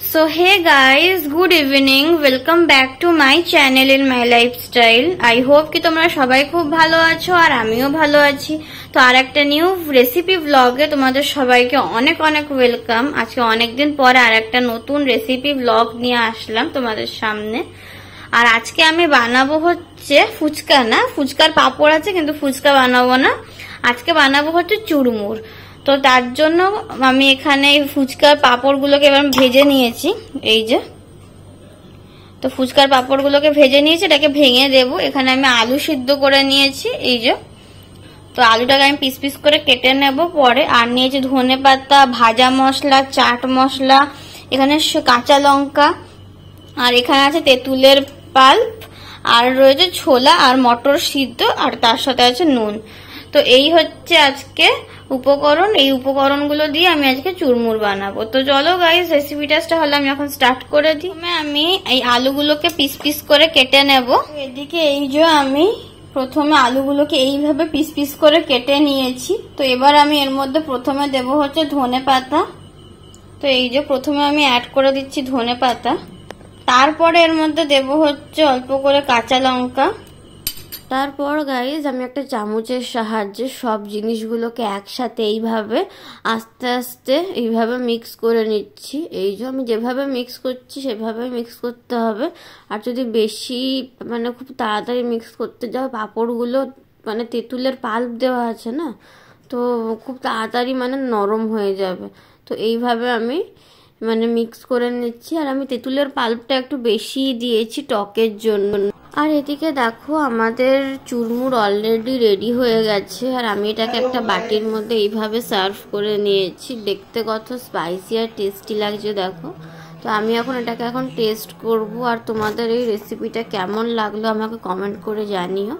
So hey guys, good evening. Welcome back to my channel in my lifestyle. I hope कि তোমরা সবাই খুব ভালো আছো আর আমিও ভালো আছি। তো আর একটা নিউ রেসিপি ব্লগে তোমাদের সবাইকে অনেক অনেক ওয়েলকাম। আজকে অনেক দিন পরে আর একটা নতুন রেসিপি ব্লগ নিয়ে আসলাম তোমাদের সামনে। আর আজকে আমি বানাবো হচ্ছে ফুচকা, না ফুচকার পাপড় আছে কিন্তু ফুচকা বানাবো না, আজকে বানাবো হচ্ছে চুরমুর। তো তার জন্য আমি এখানে ফুচকার পাপড়গুলোকে এবার ভেজে নিয়েছি, এই যে। তো ফুচকার পাপড়গুলোকে ভেজে নিয়েছি, এটাকে ভেঙে দেব। এখানে আমি আলু সিদ্ধ করে নিয়েছি, এই যে। তো আলুটাকে আমি পিস পিস করে কেটে নেব পরে। আর নিয়েছি ধনে পাতা, ভাজা মশলা, চাট মশলা, এখানে কাঁচা লঙ্কা, আর এখানে আছে তেঁতুলের পাল্প, আর রয়েছে ছোলা আর মটর সিদ্ধ, আর তার সাথে আছে নুন। তো এই হচ্ছে আজকে উপকরণ। এই উপকরণগুলো দিয়ে আমি আজকে চুরমুর বানাবো। তো চলো গাইস, রেসিপিটা তাহলে আমি এখন স্টার্ট করে দিই। আমি এই আলুগুলোকে পিস পিস করে কেটে নেব। এদিকে এই যে আমি প্রথমে আলুগুলোকে এইভাবে পিস পিস করে কেটে নিয়েছি। তো এবার আমি এর মধ্যে প্রথমে দেব হচ্ছে ধনে পাতা। তো এই যে প্রথমে আমি অ্যাড করে দিচ্ছি ধনে পাতা। তারপরে এর মধ্যে দেব হচ্ছে অল্প করে কাঁচা লঙ্কা। তারপর গাইজ আমি একটা চামচের সাহায্যে সব জিনিসগুলোকে একসাথে এইভাবে আস্তে আস্তে এইভাবে মিক্স করে নিচ্ছি। এই যে আমি যেভাবে মিক্স করছি সেভাবে মিক্স করতে হবে। আর যদি বেশি খুব তাড়াতাড়ি মিক্স করতে যাও, পাঁপড়গুলো তেঁতুলের পাল্প দেওয়া আছে না, তো খুব তাড়াতাড়ি নরম হয়ে যাবে। তো এইভাবে আমি মিক্স করে নিচ্ছি। আর আমি তেঁতুলের পাল্পটা একটু বেশি দিয়েছি টকের জন্য। আর এদিকে দেখো আমাদের চুরমুর অলরেডি রেডি হয়ে গেছে। আর আমি এটাকে একটা বাটির মধ্যে এইভাবে সার্ভ করে নিয়েছি। দেখতে কত স্পাইসি আর টেস্টি লাগছে দেখো। তো আমি এটাকে টেস্ট করব। আর তোমাদের এই রেসিপিটা কেমন লাগলো আমাকে কমেন্ট করে জানিও।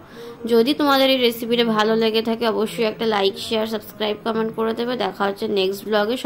যদি তোমাদের এই রেসিপিটা ভালো লেগে থাকে অবশ্যই একটা লাইক, শেয়ার, সাবস্ক্রাইব, কমেন্ট করে দেবে। দেখা হচ্ছে নেক্সট ব্লগে।